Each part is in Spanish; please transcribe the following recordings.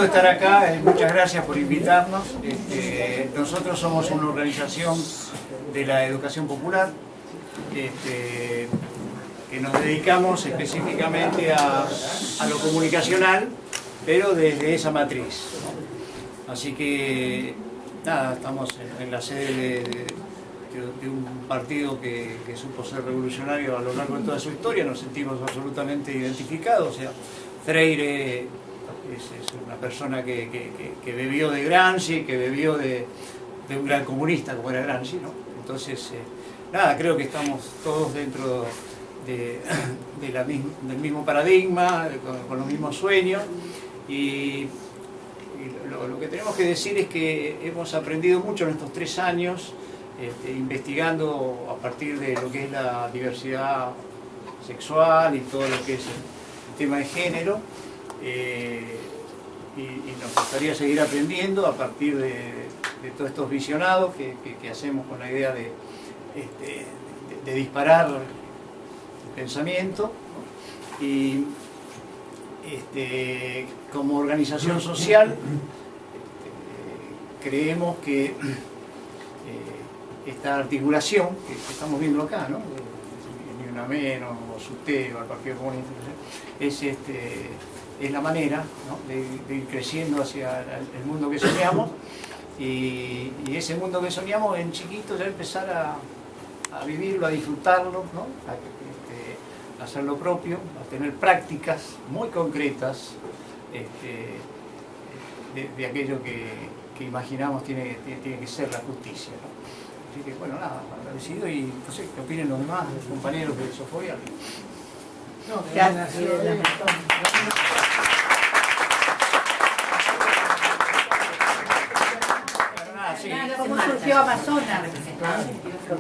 Estar acá, muchas gracias por invitarnos. Nosotros somos una organización de la educación popular que nos dedicamos específicamente a lo comunicacional, pero desde esa matriz. Así que nada, estamos en la sede de un partido que supo ser revolucionario a lo largo de toda su historia. Nos sentimos absolutamente identificados. O sea, Freire es una persona que bebió de Gramsci, que bebió de un gran comunista como era Gramsci, ¿no? Entonces, nada, creo que estamos todos dentro del mismo paradigma, con los mismos sueños, y lo que tenemos que decir es que hemos aprendido mucho en estos 3 años, investigando a partir de lo que es la diversidad sexual y todo lo que es el tema de género. Y nos gustaría seguir aprendiendo a partir de todos estos visionados que hacemos con la idea de disparar el pensamiento. Y como organización social creemos que esta articulación que estamos viendo acá, ¿no? Ni una menos, o SUTEBA, el Partido Comunista, es la manera, ¿no?, de ir creciendo hacia el mundo que soñamos, y ese mundo que soñamos en chiquito ya empezar a vivirlo, a disfrutarlo, ¿no?, a hacer lo propio, a tener prácticas muy concretas de aquello que imaginamos tiene que ser la justicia, ¿no? Así que bueno, nada, agradecido, y no sé qué opinen los demás, los compañeros de Sofobial. No, gracias. ¿Cómo surgió Amazonas?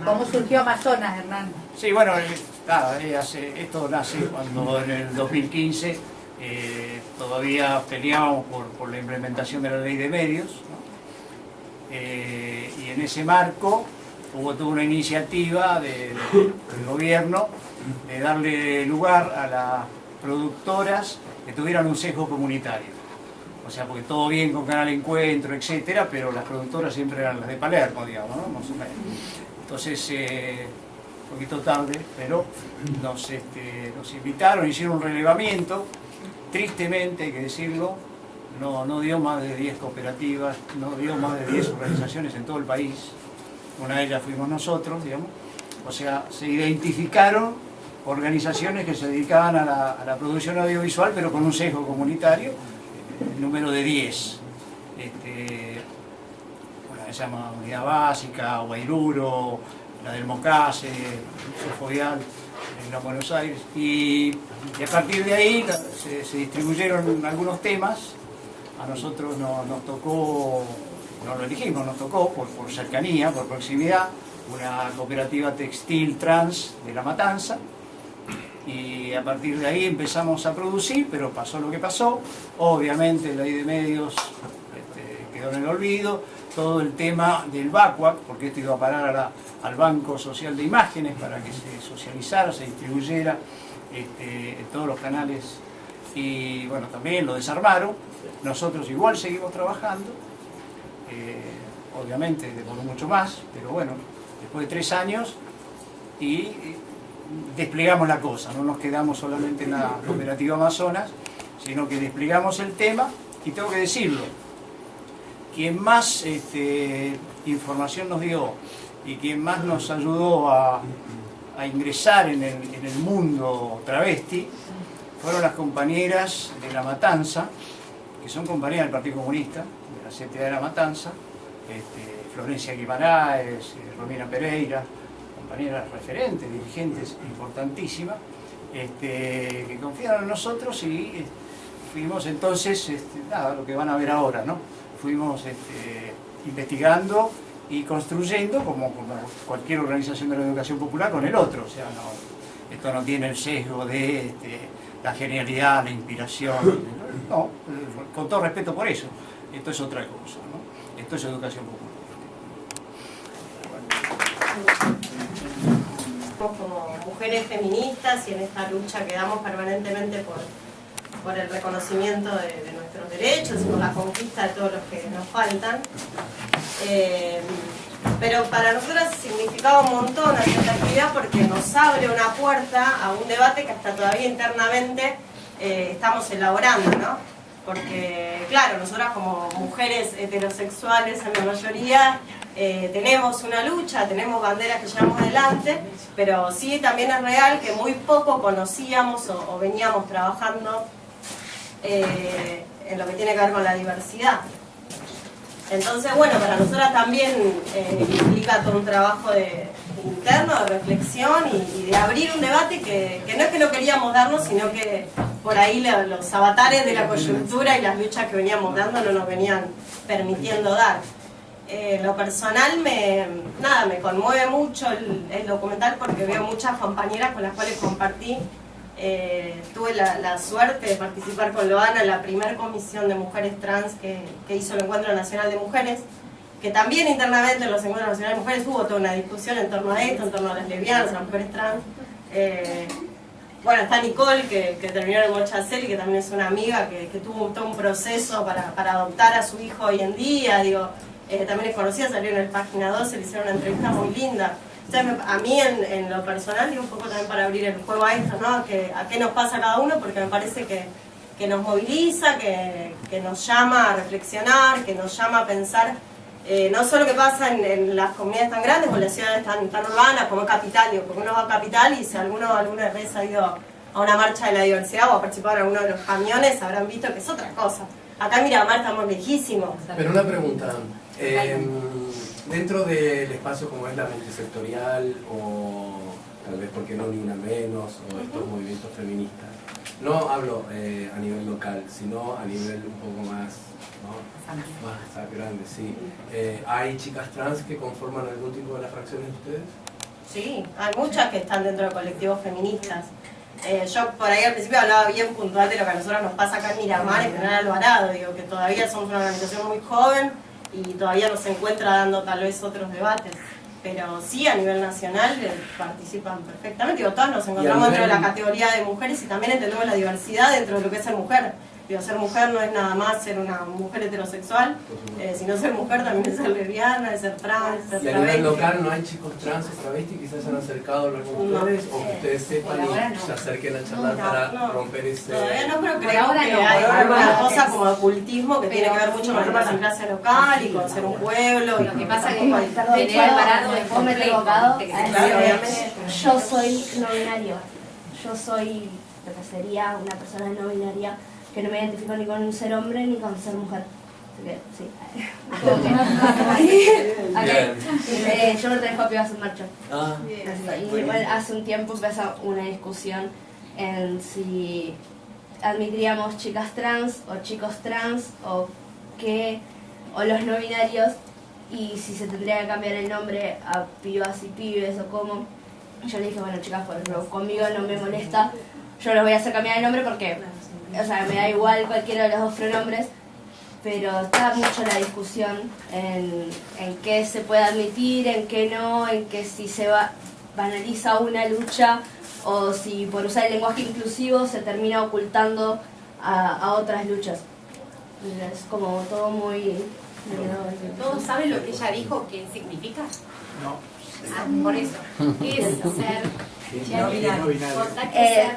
¿Cómo surgió Amazonas, Hernán? Sí, bueno, nada, esto nace cuando en el 2015 todavía peleábamos por la implementación de la ley de medios, ¿no? Y en ese marco hubo toda una iniciativa del gobierno de darle lugar a las productoras que tuvieran un sesgo comunitario. O sea, porque todo bien con Canal Encuentro, etcétera, pero las productoras siempre eran las de Palermo, digamos, ¿no? Más o menos. Entonces, un poquito tarde, pero nos invitaron, hicieron un relevamiento. Tristemente, hay que decirlo, no dio más de 10 cooperativas, no dio más de 10 organizaciones en todo el país. Una de ellas fuimos nosotros, digamos. O sea, se identificaron organizaciones que se dedicaban a la producción audiovisual, pero con un sesgo comunitario. El número de 10, una se llama Unidad Básica, Guairuro, la del Mocase, Sofobial, en la Buenos Aires, y a partir de ahí se distribuyeron algunos temas. A nosotros nos tocó, no lo elegimos, nos tocó por cercanía, por proximidad, una cooperativa textil trans de La Matanza. Y a partir de ahí empezamos a producir, pero pasó lo que pasó. Obviamente la ley de medios quedó en el olvido. Todo el tema del BACUAC, porque esto iba a parar al Banco Social de Imágenes para que se socializara, se distribuyera en todos los canales. Y bueno, también lo desarmaron. Nosotros igual seguimos trabajando. Obviamente demoró mucho más, pero bueno, después de 3 años y desplegamos la cosa, no nos quedamos solamente en la cooperativa Amazonas, sino que desplegamos el tema. Y tengo que decirlo, quien más información nos dio y quien más nos ayudó a ingresar en el mundo travesti fueron las compañeras de La Matanza, que son compañeras del Partido Comunista, de la CTA de La Matanza, Florencia Guimaraes, Romina Pereira, compañeras referentes, dirigentes importantísimas, que confiaron en nosotros, y fuimos entonces, nada, lo que van a ver ahora, ¿no? Fuimos investigando y construyendo como cualquier organización de la educación popular con el otro. O sea, esto no tiene el sesgo de la genialidad, la inspiración, no, con todo respeto por eso. Esto es otra cosa, ¿no? Esto es educación popular. Como mujeres feministas y en esta lucha que damos permanentemente por el reconocimiento de nuestros derechos y por la conquista de todos los que nos faltan. Pero para nosotros significaba un montón hacer esta actividad porque nos abre una puerta a un debate que hasta todavía internamente estamos elaborando, ¿no? Porque, claro, nosotras como mujeres heterosexuales en la mayoría tenemos una lucha, tenemos banderas que llevamos adelante, pero sí también es real que muy poco conocíamos o veníamos trabajando en lo que tiene que ver con la diversidad. Entonces, bueno, para nosotras también implica todo un trabajo interno, de reflexión y de abrir un debate que no es que no queríamos darnos, sino que por ahí los avatares de la coyuntura y las luchas que veníamos dando no nos venían permitiendo dar. Lo personal me conmueve mucho el documental porque veo muchas compañeras con las cuales compartí. Tuve la suerte de participar con Loana en la primera comisión de mujeres trans que hizo el Encuentro Nacional de Mujeres, que también internamente en los Encuentros Nacionales de Mujeres hubo toda una discusión en torno a esto, en torno a las lesbianas, a las mujeres trans. Bueno, está Nicole, que terminó en Mochacel y que también es una amiga que tuvo todo un proceso para adoptar a su hijo hoy en día, digo, también es conocida, salió en el Página 12, le hicieron una entrevista muy linda. O sea, a mí en lo personal, digo, un poco también para abrir el juego a esto, ¿no? A qué nos pasa a cada uno, porque me parece que nos moviliza, que nos llama a reflexionar, que nos llama a pensar no solo qué pasa en las comunidades tan grandes o en las ciudades tan urbanas como Capital, digo, porque uno va a Capital y si alguna vez ha ido a una marcha de la diversidad o ha participado en alguno de los camiones, habrán visto que es otra cosa. Acá en Miramar estamos lejísimos. Pero una pregunta. Dentro del espacio como es la multisectorial o tal vez porque no ni una menos o estos movimientos feministas, no hablo a nivel local, sino a nivel un poco más, ¿no? Más grande, sí. ¿Hay chicas trans que conforman algún tipo de las fracciones de ustedes? Sí, hay muchas que están dentro de colectivos feministas. Yo por ahí al principio hablaba bien puntual de lo que a nosotros nos pasa acá en Miramar, en General Alvarado, digo que todavía somos una organización muy joven y todavía no se encuentra dando tal vez otros debates, pero sí a nivel nacional participan perfectamente. Digo, todas nos encontramos dentro de la categoría de mujeres y también entendemos la diversidad dentro de lo que es ser mujer. Digo, ser mujer no es nada más ser una mujer heterosexual, sino ser mujer también es ser lesbiana, es ser trans, ser travesti. ¿Y a nivel local no hay chicos trans o travestis que se han acercado a los ustedes o que ustedes sepan y se acerquen a charlar para romper ese...? Todavía no, pero creo que hay alguna cosa como ocultismo que tiene que ver mucho con la idiosincrasia local y con ser un pueblo. Lo que pasa es que tener Alvarado es complicado. Yo soy no binario. Yo soy lo que sería una persona no binaria que no me identifico ni con ser hombre ni con ser mujer. Así que, sí. Yo pertenezco a Pibas en Marcha. Y igual hace un tiempo empezó una discusión en si admitiríamos chicas trans o chicos trans o los no binarios y si se tendría que cambiar el nombre a pibas y pibes o cómo. Yo le dije, bueno chicas, por ejemplo, conmigo no me molesta, yo les voy a hacer cambiar el nombre porque, o sea, me da igual cualquiera de los dos pronombres, pero está mucho la discusión en qué se puede admitir, en qué no, en que si se banaliza una lucha o si por usar el lenguaje inclusivo se termina ocultando a otras luchas. Es como todo muy... ¿Todos saben lo que ella dijo? ¿Qué significa? No. Por eso. ¿Qué es ser no binario?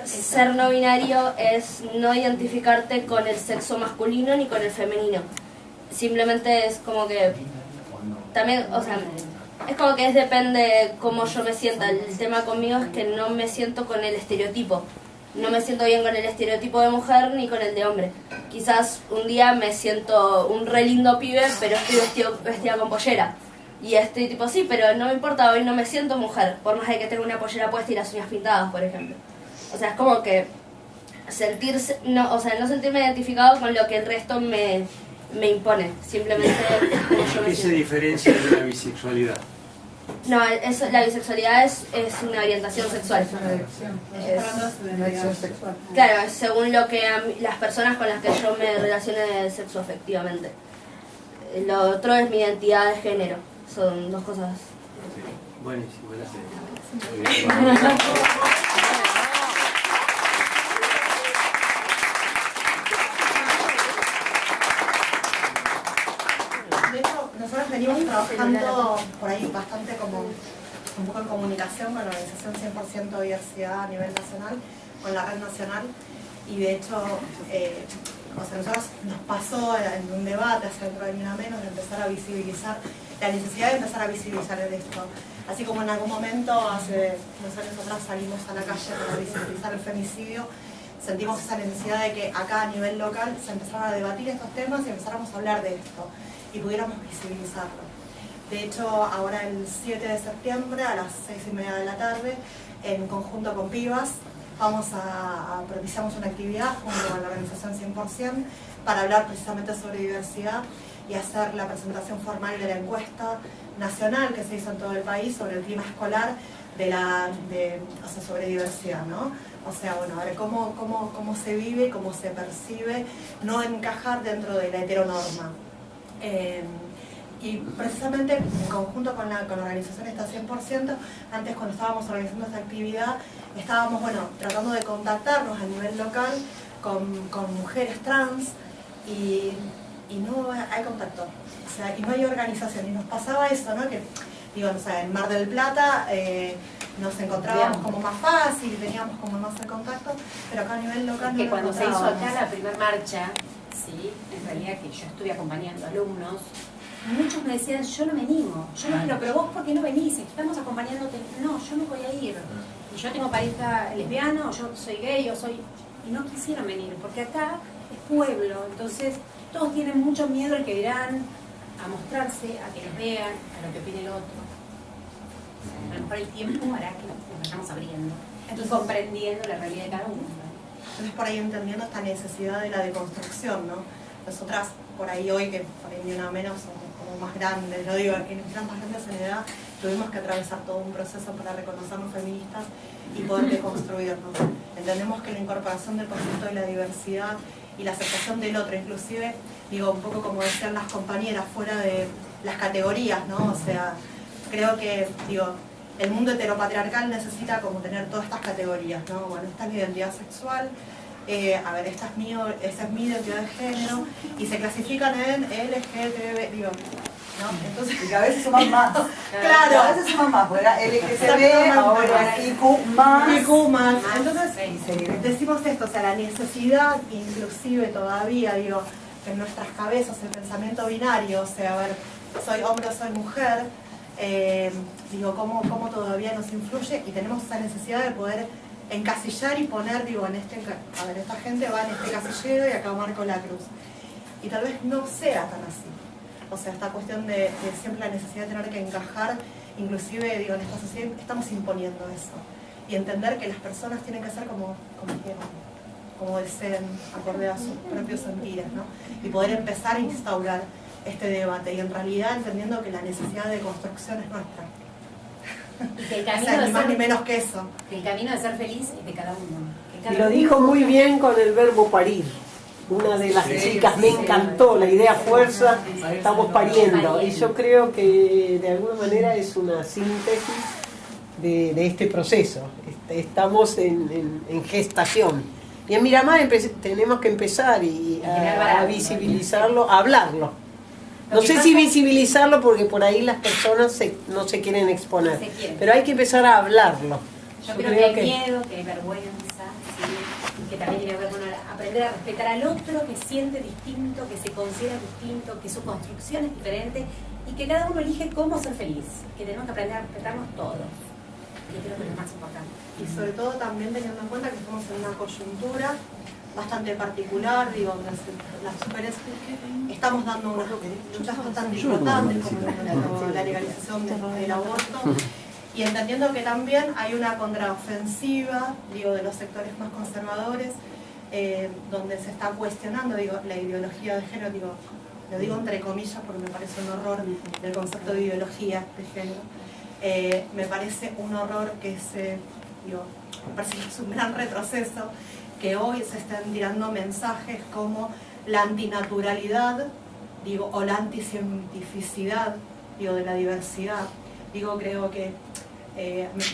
Ser no binario es no identificarte con el sexo masculino ni con el femenino. Simplemente es como que... También, o sea, es como que depende de cómo yo me sienta. El tema conmigo es que no me siento con el estereotipo. No me siento bien con el estereotipo de mujer ni con el de hombre. Quizás un día me siento un re lindo pibe, pero estoy vestida con pollera. Y estoy tipo, sí, pero no me importa, hoy no me siento mujer, por más de que tenga una pollera puesta y las uñas pintadas, por ejemplo. O sea, es como que sentirse, no sentirme identificado con lo que el resto me impone, simplemente como yo me ¿Qué se diferencia de la bisexualidad? No, la bisexualidad es una orientación sexual. Claro, según lo que las personas con las que yo me relacione sexoafectivamente. Lo otro es mi identidad de género. Son dos cosas. Buenísimo, gracias. nosotros venimos trabajando por ahí bastante como un poco en comunicación con la organización 100% diversidad a nivel nacional, con la red nacional, y de hecho, o sea, nosotros nos pasó en un debate hace dentro de Ni Una Menos de empezar a visibilizar, la necesidad de empezar a visibilizar esto. Así como en algún momento, hace unos años atrás, salimos a la calle para visibilizar el femicidio, sentimos esa necesidad de que acá a nivel local se empezaran a debatir estos temas y empezáramos a hablar de esto y pudiéramos visibilizarlo. De hecho, ahora el 7 de septiembre a las 6:30 de la tarde, en conjunto con Pibas, propiciamos una actividad junto con la organización 100% para hablar precisamente sobre diversidad y hacer la presentación formal de la encuesta nacional que se hizo en todo el país sobre el clima escolar o sea, sobre diversidad, ¿no? O sea, bueno, a ver cómo se vive, cómo se percibe, no encajar dentro de la heteronorma. Y precisamente en conjunto con la organización esta 100%, antes cuando estábamos organizando esta actividad, estábamos, bueno, tratando de contactarnos a nivel local con mujeres trans y no hay contacto, o sea, y no hay organización. Y nos pasaba eso, ¿no? Que, digo, o sea, en Mar del Plata nos encontrábamos como más fácil, teníamos como más el contacto, pero acá a nivel local que no cuando se hizo encontrábamos. acá la primera marcha, sí, en realidad que yo estuve acompañando alumnos, muchos me decían, yo no me animo, yo no quiero, pero vos ¿por qué no venís? Estamos acompañándote. No, yo no voy a ir. Y yo tengo pareja lesbiana, o yo soy gay, o soy... Y no quisieron venir, porque acá es pueblo, entonces todos tienen mucho miedo al que dirán, a mostrarse, a que los vean, a lo que opine el otro. A lo mejor el tiempo hará que nos vayamos abriendo y comprendiendo la realidad de cada uno. Entonces por ahí entendiendo esta necesidad de la deconstrucción, ¿no? Nosotras por ahí hoy, que por ahí Ni Una Menos somos como más grandes, no digo que eran más grandes en edad, tuvimos que atravesar todo un proceso para reconocernos feministas y poder deconstruirnos. Entendemos que la incorporación del concepto de la diversidad y la aceptación del otro, inclusive, digo, un poco como decían las compañeras, fuera de las categorías, ¿no? O sea, creo que, digo, el mundo heteropatriarcal necesita como tener todas estas categorías, ¿no? Bueno, esta es mi identidad sexual, a ver, esa es mi identidad de género, y se clasifican en LGTB, digo, ¿no? Entonces, y cada vez suman más. Claro, a veces suman más, porque era LGTB, ahora IQ más. Entonces, decimos esto, o sea, la necesidad, inclusive todavía, digo, en nuestras cabezas, el pensamiento binario, o sea, a ver, soy hombre o soy mujer, digo, cómo todavía nos influye, y tenemos esa necesidad de poder encasillar y poner, digo, a ver, esta gente va en este casillero y acá marco la cruz. Y tal vez no sea tan así. O sea, esta cuestión de siempre la necesidad de tener que encajar, inclusive, digo, en esta sociedad estamos imponiendo eso. Y entender que las personas tienen que ser como quieran, como deseen, acorde a sus propios sentires, ¿no? Y poder empezar a instaurar este debate, y en realidad entendiendo que la necesidad de construcción es nuestra. Y que el O camino sea, de ni más ser, ni menos que eso. que el camino de ser feliz es de cada uno. Que cada Y lo uno- dijo muy bien con el verbo parir. Una de las chicas me encantó, la idea fuerza, estamos pariendo. Y yo creo que de alguna manera es una síntesis de este proceso. Estamos en gestación. Y en Miramar tenemos que empezar a visibilizarlo, a hablarlo. No sé si visibilizarlo porque por ahí las personas no se quieren exponer, Se quieren. pero hay que empezar a hablarlo. Yo creo que hay miedo, que hay vergüenza, ¿sí? Y que también tiene que ver con aprender a respetar al otro que siente distinto, que se considera distinto, que su construcción es diferente y que cada uno elige cómo ser feliz, que tenemos que aprender a respetarnos todos. Y creo que es lo más importante. Y sobre todo también teniendo en cuenta que estamos en una coyuntura bastante particular, digo, las mujeres estamos dando unas luchas bastante importantes, como la legalización del aborto, y entendiendo que también hay una contraofensiva, digo, de los sectores más conservadores, donde se está cuestionando, digo, la ideología de género, digo, lo digo entre comillas porque me parece un horror el concepto de ideología de género. Me parece un horror que me parece que es un gran retroceso que hoy se estén tirando mensajes como la antinaturalidad, digo, o la anticientificidad, digo, de la diversidad. Digo, creo que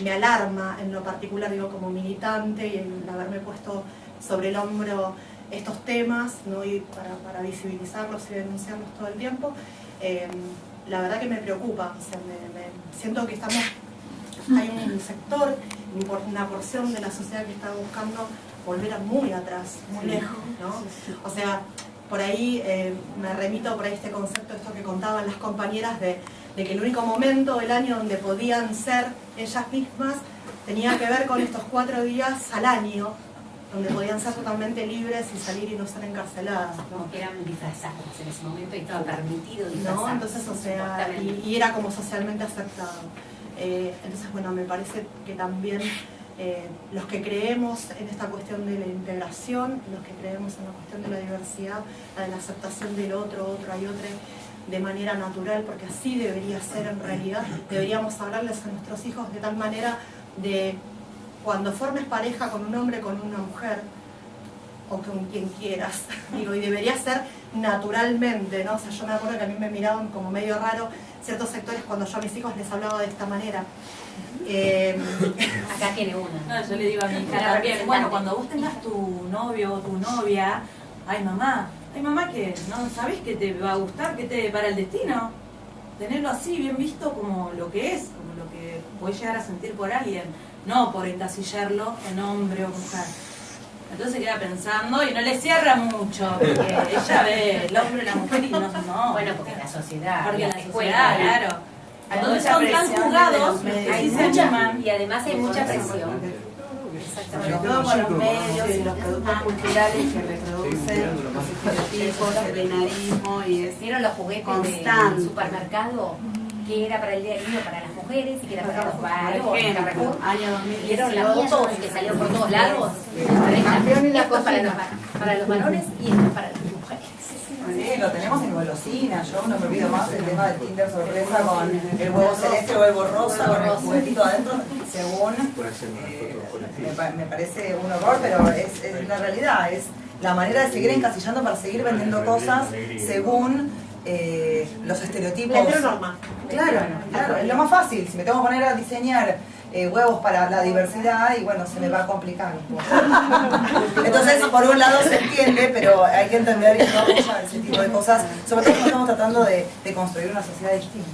me alarma en lo particular, digo, como militante, y el haberme puesto sobre el hombro estos temas, ¿no? Y para visibilizarlos y denunciarlos todo el tiempo, la verdad que me preocupa. O sea, siento que hay un sector, una porción de la sociedad que está buscando volver muy atrás, muy lejos, ¿no? O sea, por ahí me remito por ahí este concepto, esto que contaban las compañeras de que el único momento del año donde podían ser ellas mismas tenía que ver con estos 4 días al año, donde podían ser totalmente libres y salir y no ser encarceladas, ¿no? Como que eran disfrazadas en ese momento y estaba permitido disfrazar. ¿No? Entonces, o sea, y era como socialmente aceptado. Entonces, bueno, me parece que también los que creemos en esta cuestión de la integración, los que creemos en la cuestión de la diversidad, la de la aceptación del otro hay otro, de manera natural, porque así debería ser en realidad, deberíamos hablarles a nuestros hijos de tal manera de cuando formes pareja con un hombre, con una mujer, o con quien quieras, digo, y debería ser naturalmente, ¿no? O sea, yo me acuerdo que a mí me miraban como medio raro ciertos sectores cuando yo a mis hijos les hablaba de esta manera. Acá tiene una. No, yo le digo a mi hija también, bueno, cuando vos tengas tu novio o tu novia, ay mamá que no sabés que te va a gustar, que te depara el destino. Tenerlo así, bien visto como lo que es, como lo que podés llegar a sentir por alguien, no por encasillarlo en hombre o mujer. Entonces se queda pensando y no le cierra mucho, porque ella ve el hombre y la mujer y no. Bueno, porque la sociedad, porque la la escuela, sociedad, claro. Entonces mucha son tan presión juzgados, hay y además hay mucha presión. Sobre todo con los medios y los productos culturales que reproducen los estereotipos, el binarismo y es ¿Vieron los juguetes constante. del supermercado? Que era para el día del niño para las mujeres y que era para los varones. Por ejemplo, año 2018. ¿Vieron las fotos que salieron por todos lados? Esto para los varones y esto para las mujeres. Sí, lo tenemos en golosinas. Yo no me olvido más el tema del Kinder sorpresa con el huevo celeste o el huevo rosa, con el juguetito adentro, según. Me parece un horror, pero es la realidad. Es la manera de seguir encasillando para seguir vendiendo cosas según los estereotipos. La heteronorma. Claro, es lo más fácil. Si me tengo que poner a diseñar huevos para la diversidad, y bueno, se me va a complicar un poco. Entonces, por un lado se entiende, pero hay que entender y no abusar ese tipo de cosas, sobre todo cuando estamos tratando de construir una sociedad distinta.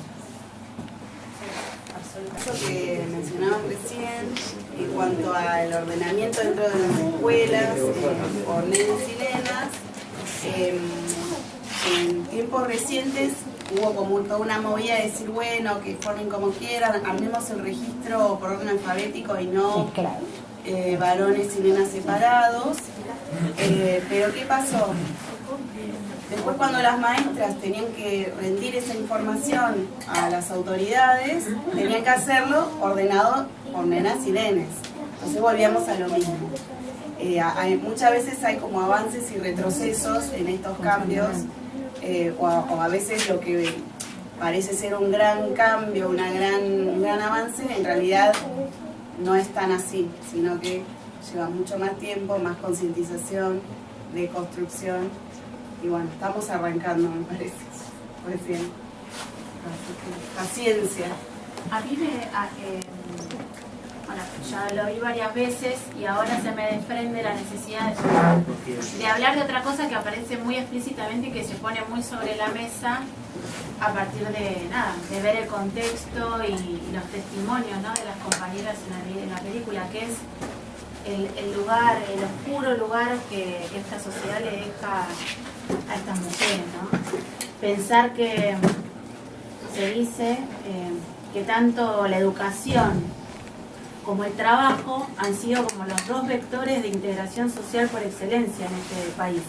Eso que mencionaban recién, en cuanto al ordenamiento dentro de las escuelas, por nenes y nenas, en tiempos recientes hubo como toda una movida de decir, bueno, que formen como quieran, armemos el registro por orden alfabético y no varones y nenas separados. Pero ¿qué pasó? Después cuando las maestras tenían que rendir esa información a las autoridades, tenían que hacerlo ordenado por nenas y nenes. Entonces volvíamos a lo mismo. Muchas veces hay como avances y retrocesos en estos cambios, o a veces lo que parece ser un gran cambio, un gran avance, en realidad no es tan así, sino que lleva mucho más tiempo, más concientización, de construcción, y bueno, estamos arrancando, me parece, recién. Paciencia. A mí bueno, ya lo vi varias veces y ahora se me desprende la necesidad de hablar de otra cosa que aparece muy explícitamente y que se pone muy sobre la mesa a partir de ver el contexto y los testimonios, ¿no?, de las compañeras en la película, que es el lugar, el oscuro lugar que esta sociedad le deja a estas mujeres, ¿no? Pensar que se dice que tanto la educación como el trabajo han sido como los dos vectores de integración social por excelencia en este país,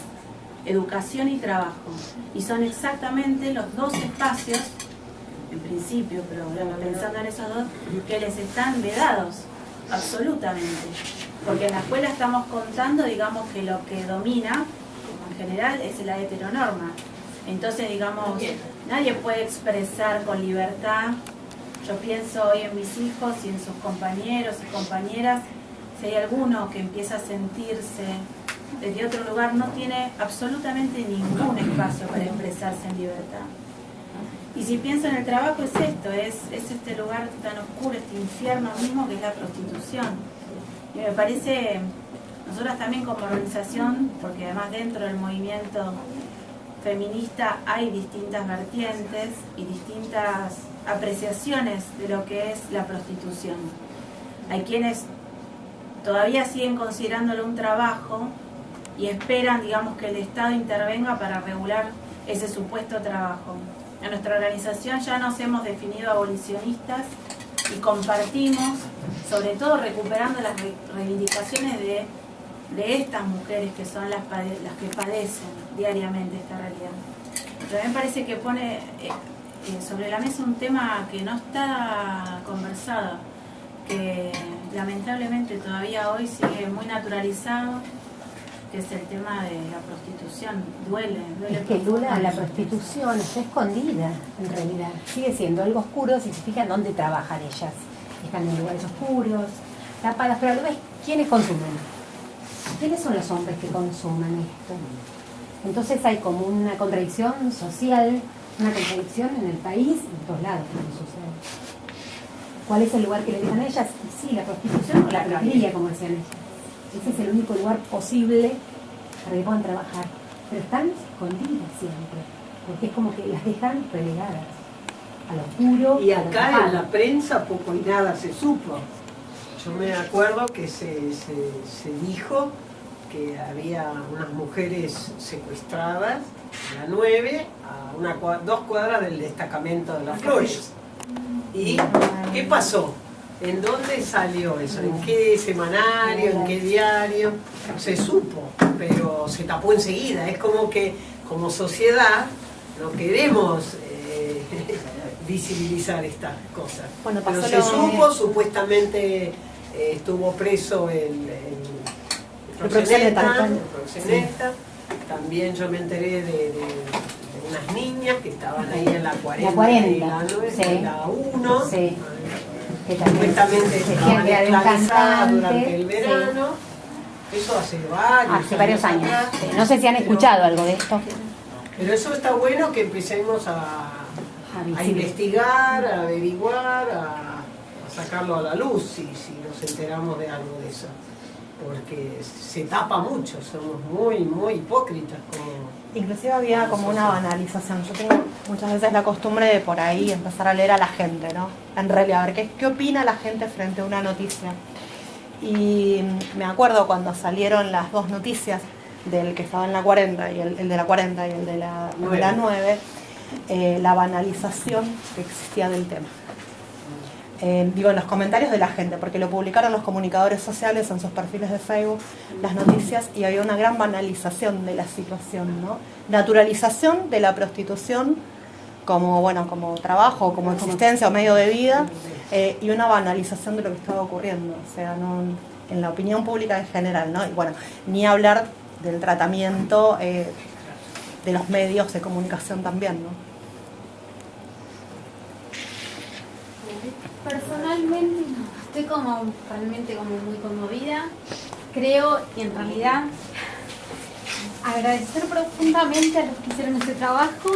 educación y trabajo, y son exactamente los dos espacios, en principio, pero pensando en esos dos, que les están vedados, absolutamente, porque en la escuela estamos contando, digamos, que lo que domina, en general, es la heteronorma, entonces, digamos, nadie puede expresar con libertad. Yo pienso hoy en mis hijos y en sus compañeros y compañeras, si hay alguno que empieza a sentirse desde otro lugar, no tiene absolutamente ningún espacio para expresarse en libertad. Y si pienso en el trabajo, es esto, es este lugar tan oscuro, este infierno mismo que es la prostitución. Y me parece nosotras también como organización, porque además dentro del movimiento feminista hay distintas vertientes y distintas apreciaciones de lo que es la prostitución. Hay quienes todavía siguen considerándolo un trabajo y esperan, digamos, que el Estado intervenga para regular ese supuesto trabajo. En nuestra organización ya nos hemos definido abolicionistas y compartimos, sobre todo recuperando las reivindicaciones de estas mujeres que son las que padecen diariamente esta realidad. Pero a mí me parece que pone sobre la mesa un tema que no está conversado, que lamentablemente todavía hoy sigue muy naturalizado, que es el tema de la prostitución. Duele. Es que Lula, la prostitución está escondida, en realidad. Sigue siendo algo oscuro si se fijan dónde trabajan ellas. Están en lugares oscuros, tapadas, pero a la vez, ¿quiénes consumen? ¿Quiénes son los hombres que consumen esto? Entonces hay como una contradicción social, una contradicción en el país, en todos lados que sucede. ¿Cuál es el lugar que le dejan a ellas? Sí, la prostitución o la peluquería, como decían ellas. Ese es el único lugar posible para que puedan trabajar. Pero están escondidas siempre, porque es como que las dejan relegadas al oscuro. Y acá en la prensa poco y nada se supo. Yo me acuerdo que se dijo que había unas mujeres secuestradas a la 9, a 2 cuadras del destacamento de las Flores. ¿Y qué pasó? ¿En dónde salió eso? ¿En qué semanario? ¿En qué diario? Se supo, pero se tapó enseguida. Es como que como sociedad no queremos visibilizar estas cosas. Bueno, pero se supo, supuestamente estuvo preso el proxeneta. También yo me enteré de unas niñas que estaban ahí en la 40, y la 9, sí. La 1, sí. Que supuestamente estaban esclavizadas durante el verano. Sí. Eso hace varios años. Sí. No sé si han escuchado algo de esto. Pero eso está bueno que empecemos a investigar, a averiguar, a sacarlo a la luz si nos enteramos de algo de eso. Porque se tapa mucho, somos muy hipócritas. Inclusive había como una banalización. Yo tengo muchas veces la costumbre de por ahí empezar a leer a la gente, ¿no? En realidad, a ver qué opina la gente frente a una noticia. Y me acuerdo cuando salieron las 2 noticias del que estaba en la 40 y el de la 40 y el de la 9, la banalización que existía del tema. Digo, en los comentarios de la gente, porque lo publicaron los comunicadores sociales en sus perfiles de Facebook, las noticias, y había una gran banalización de la situación, ¿no? Naturalización de la prostitución como, bueno, como trabajo, como existencia o medio de vida, y una banalización de lo que estaba ocurriendo, o sea, no, en la opinión pública en general, ¿no? Y bueno, ni hablar del tratamiento de los medios de comunicación también, ¿no? Personalmente no, estoy realmente muy conmovida. Creo y en realidad agradecer profundamente a los que hicieron este trabajo.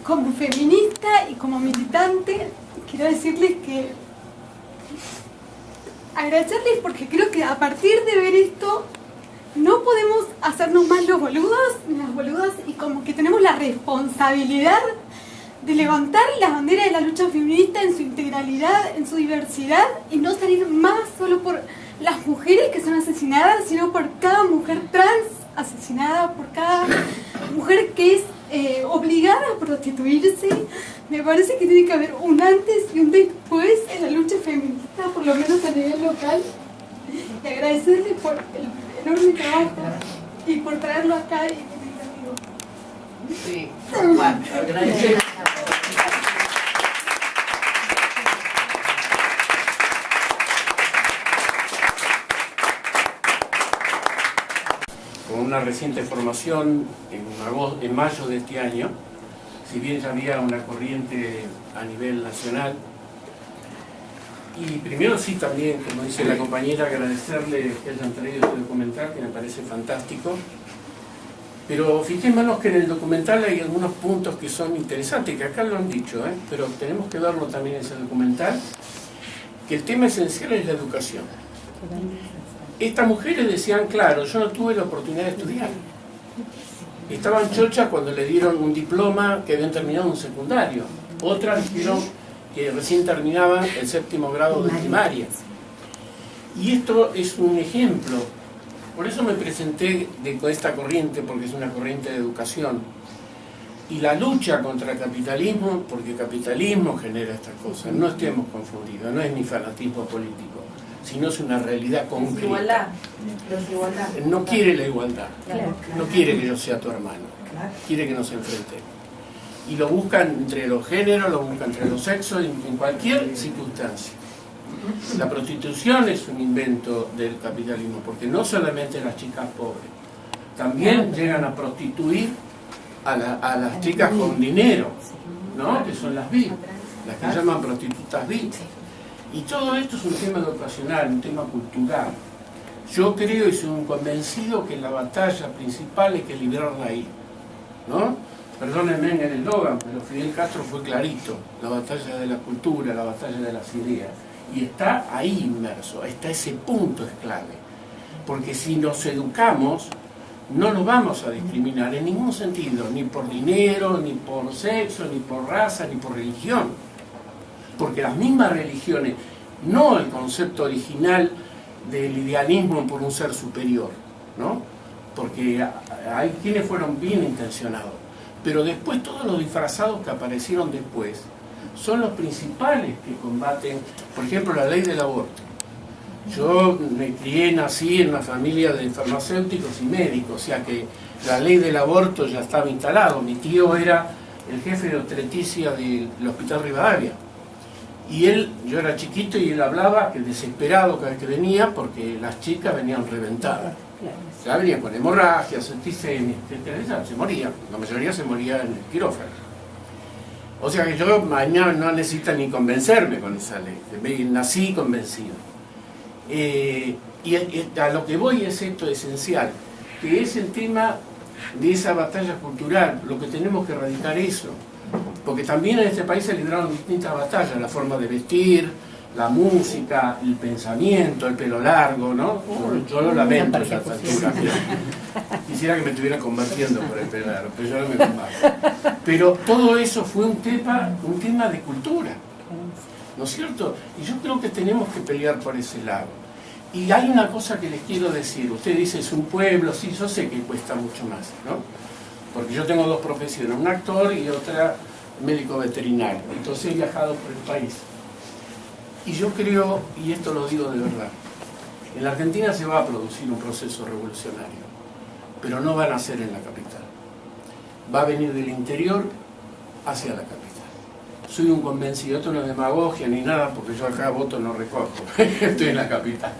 Como feminista y como militante, quiero decirles que agradecerles porque creo que a partir de ver esto no podemos hacernos más los boludos ni las boludas, y como que tenemos la responsabilidad de levantar la bandera de la lucha feminista en su integralidad, en su diversidad, y no salir más solo por las mujeres que son asesinadas, sino por cada mujer trans asesinada, por cada mujer que es obligada a prostituirse. Me parece que tiene que haber un antes y un después en la lucha feminista, por lo menos a nivel local. Y agradecerles por el enorme trabajo y por traerlo acá y sí, bueno, agradecemos. Con una reciente formación en mayo de este año, si bien ya había una corriente a nivel nacional, y primero sí también, como dice la compañera, agradecerle que hayan traído este documental, que me parece fantástico. Pero fijémonos que en el documental hay algunos puntos que son interesantes, que acá lo han dicho, pero tenemos que verlo también en ese documental, que el tema esencial es la educación. estas mujeres decían, claro, yo no tuve la oportunidad de estudiar. Estaban chochas cuando le dieron un diploma que habían terminado un secundario. Otras dijeron que recién terminaban el 7º grado de primaria. Y esto es un ejemplo. Por eso me presenté con esta corriente, porque es una corriente de educación. Y la lucha contra el capitalismo, porque el capitalismo genera estas cosas. No estemos confundidos, no es ni fanatismo político, sino es una realidad concreta. Desigualdad. No quiere la igualdad, no quiere que yo sea tu hermano, quiere que nos enfrentemos. Y lo buscan entre los géneros, lo buscan entre los sexos, en cualquier circunstancia. La prostitución es un invento del capitalismo, porque no solamente las chicas pobres, también llegan a prostituir a las chicas con dinero, ¿no? Que son las VIP, las que llaman prostitutas VIP. Y todo esto es un tema educacional, un tema cultural. Yo creo y soy un convencido que la batalla principal hay que librarla ahí, ¿no? Perdónenme en el eslogan, pero Fidel Castro fue clarito: la batalla de la cultura, la batalla de las ideas. Y está ahí inmerso, está ese punto es clave. Porque si nos educamos, no nos vamos a discriminar en ningún sentido, ni por dinero, ni por sexo, ni por raza, ni por religión. Porque las mismas religiones, no el concepto original del idealismo por un ser superior, ¿no? Porque hay quienes fueron bien intencionados, pero después todos los disfrazados que aparecieron después son los principales que combaten, por ejemplo, la ley del aborto. Yo me crié, nací en una familia de farmacéuticos y médicos, o sea que la ley del aborto ya estaba instalado. Mi tío era el jefe de obstetricia del Hospital Rivadavia. Y yo era chiquito y él hablaba que desesperado cada vez que venía porque las chicas venían reventadas. Ya venían con hemorragias, septicemia, etc. Se morían. La mayoría se moría en el quirófano. O sea que yo mañana no necesito ni convencerme con esa ley. Nací convencido. Y a lo que voy es esto esencial, que es el tema de esa batalla cultural. Lo que tenemos que erradicar eso. Porque también en este país se libraron distintas batallas, la forma de vestir, la música, el pensamiento, el pelo largo, ¿no? Yo lo lamento a esta altura. Quisiera que me estuviera combatiendo por el pelo largo, pero yo no me combato. Pero todo eso fue un tema de cultura, ¿no es cierto? Y yo creo que tenemos que pelear por ese lado. Y hay una cosa que les quiero decir. Usted dice, es un pueblo, sí, yo sé que cuesta mucho más, ¿no? Porque yo tengo dos profesiones, un actor y otra médico veterinario. Entonces he viajado por el país. Y yo creo, y esto lo digo de verdad, en la Argentina se va a producir un proceso revolucionario, pero no va a nacer en la capital. Va a venir del interior hacia la capital. Soy un convencido, esto no es demagogia ni nada, porque yo acá voto no recojo, estoy en la capital.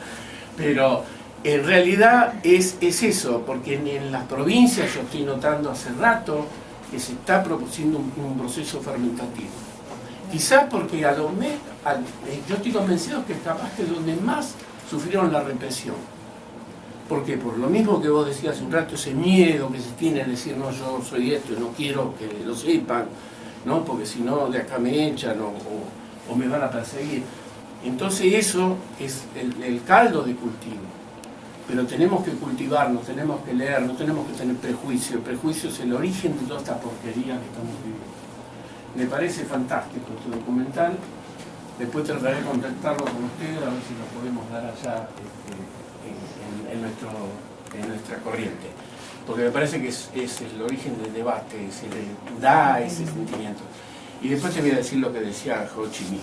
Pero en realidad es eso, porque en las provincias yo estoy notando hace rato que se está produciendo un proceso fermentativo. Quizás porque yo estoy convencido que capaz que donde más sufrieron la represión. ¿Por qué? Por lo mismo que vos decías hace un rato, ese miedo que se tiene a decir, no, yo soy esto y no quiero que lo sepan, ¿no? Porque si no, de acá me echan o me van a perseguir. Entonces eso es el caldo de cultivo. Pero tenemos que cultivarnos, tenemos que leer, no tenemos que tener prejuicio. El prejuicio es el origen de toda esta porquería que estamos viviendo. Me parece fantástico este documental. Después trataré de contactarlo con ustedes, a ver si lo podemos dar allá en nuestra corriente. Porque me parece que es el origen del debate, se le da ese sentimiento. Y después te voy a decir lo que decía Ho Chi Minh.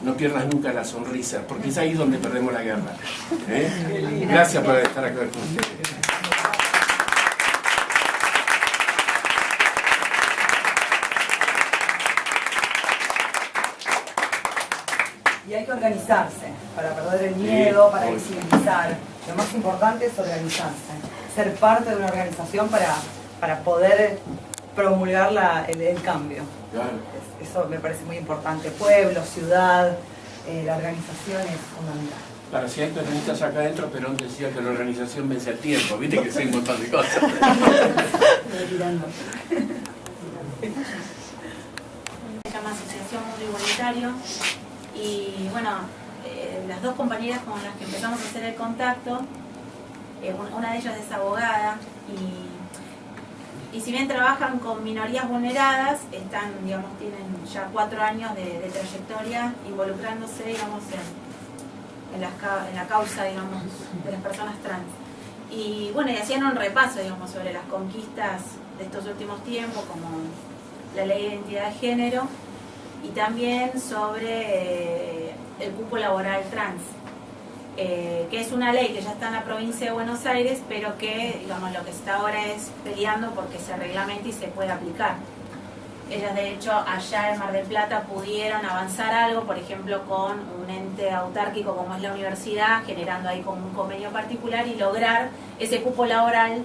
No pierdas nunca la sonrisa, porque es ahí donde perdemos la guerra. Gracias por estar acá con ustedes. Y hay que organizarse para perder el miedo, para visibilizar. Lo más importante es organizarse, ser parte de una organización para poder promulgar el cambio. Claro. Eso me parece muy importante. Pueblo, ciudad, la organización es fundamental. Para si hay peronistas acá adentro, Perón decía que la organización vence al tiempo. Viste que sé un montón de cosas. Se llama Asociación Mundo Igualitario y bueno, las dos compañeras con las que empezamos a hacer el contacto, una de ellas es abogada y si bien trabajan con minorías vulneradas, tienen ya 4 años de trayectoria involucrándose, digamos, en la causa, digamos, de las personas trans. Y bueno, y hacían un repaso, digamos, sobre las conquistas de estos últimos tiempos, como la ley de identidad de género, y también sobre el cupo laboral trans, que es una ley que ya está en la provincia de Buenos Aires, pero que, digamos, lo que se está ahora es peleando porque se reglamente y se pueda aplicar. Ellas, de hecho, allá en Mar del Plata pudieron avanzar algo, por ejemplo, con un ente autárquico como es la universidad, generando ahí como un convenio particular y lograr ese cupo laboral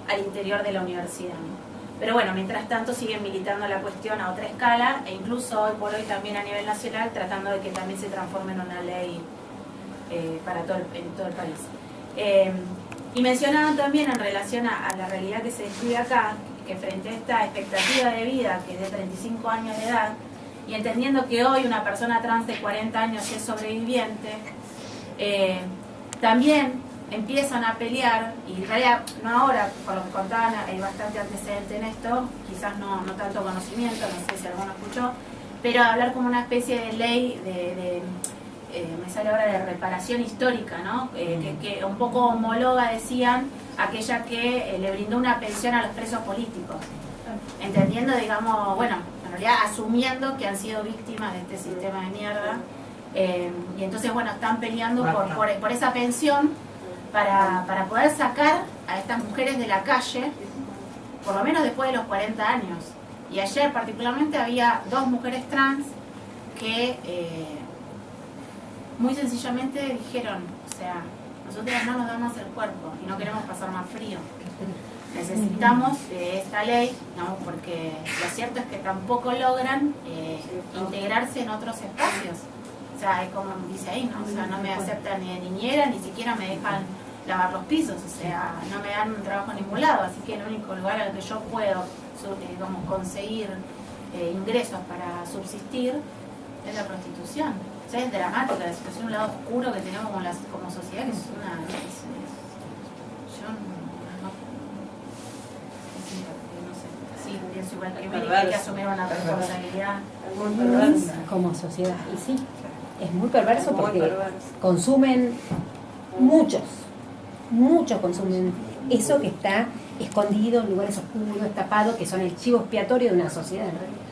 al interior de la universidad, ¿no? Pero bueno, mientras tanto siguen militando la cuestión a otra escala e incluso hoy por hoy también a nivel nacional, tratando de que también se transforme en una ley para en todo el país. Y mencionaban también en relación a la realidad que se describe acá, que frente a esta expectativa de vida, que es de 35 años de edad, y entendiendo que hoy una persona trans de 40 años es sobreviviente, también empiezan a pelear, y en realidad no ahora, por lo que contaban, hay bastante antecedente en esto, quizás no tanto conocimiento, no sé si alguno escuchó, pero hablar como una especie de ley me sale ahora de reparación histórica, ¿no? Que un poco homologa, decían, aquella que le brindó una pensión a los presos políticos, entendiendo, digamos, bueno, en realidad asumiendo que han sido víctimas de este sistema de mierda, y entonces, bueno, están peleando por esa pensión para poder sacar a estas mujeres de la calle, por lo menos después de los 40 años. Y ayer particularmente había 2 mujeres trans que muy sencillamente dijeron, o sea, nosotras no nos damos el cuerpo y no queremos pasar más frío. Necesitamos esta ley, ¿no? Porque lo cierto es que tampoco logran integrarse en otros espacios. O sea, es como dice ahí, ¿no? O sea, no me aceptan ni de niñera, ni siquiera me dejan lavar los pisos, o sea, no me dan un trabajo en ningún lado, así que el único lugar al que yo puedo, digamos, conseguir ingresos para subsistir es la prostitución. O sea, es dramática la situación, un lado oscuro que tenemos como sociedad, que es una... yo no sé, sí, pienso igual que Meli, que hay que asumir una responsabilidad. Como sociedad, y sí, es muy perverso porque consumen muchos consumen eso que está escondido en lugares oscuros, tapados, que son el chivo expiatorio de una sociedad en realidad.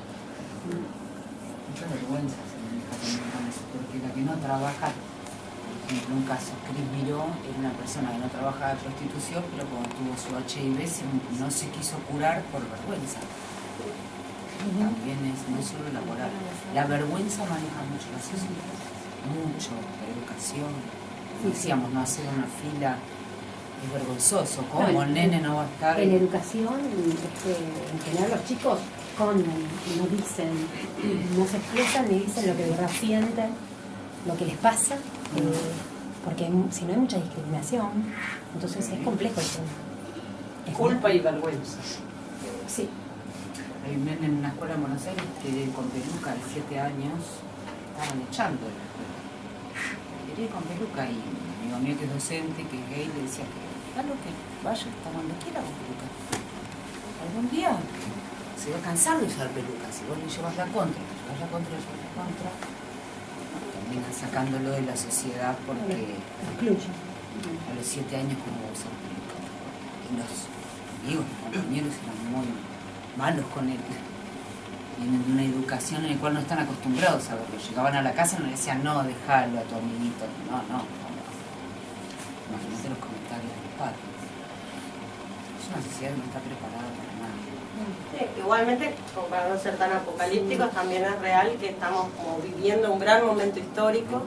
Mucha vergüenza se maneja también con eso, porque la que no trabaja, por ejemplo, un caso, Cris Miró era una persona que no trabajaba de prostitución, pero cuando tuvo su HIV no se quiso curar por vergüenza. También es no solo laboral. La vergüenza maneja mucho la sociedad, mucho, la educación. Decíamos, no hacer una fila. Es vergonzoso, ¿cómo el nene no va a estar? En educación, en general los chicos no dicen, no se expresan ni dicen lo que de verdad sienten, lo que les pasa, porque si no hay mucha discriminación, entonces es complejo el tema. Culpa y vergüenza. Sí. Hay un nene en una escuela en Buenos Aires que con peluca de 7 años estaban echando de la escuela. Quería ir con peluca y mi amigo mío que es docente, que es gay, le decía que lo que vaya hasta donde quiera con peluca. Algún día se va a cansar de usar peluca, si vos le llevas la contra, terminan sacándolo de la sociedad porque a los 7 años como usar peluca. Y los amigos, los compañeros eran muy malos con él. Vienen de una educación en la cual no están acostumbrados a verlo. Llegaban a la casa y no le decían, no, déjalo a tu amiguito. No. Imagínate los comentarios de los padres. Es una sociedad que no está preparada para nada. Sí, igualmente, como para no ser tan apocalípticos, también es real que estamos como viviendo un gran momento histórico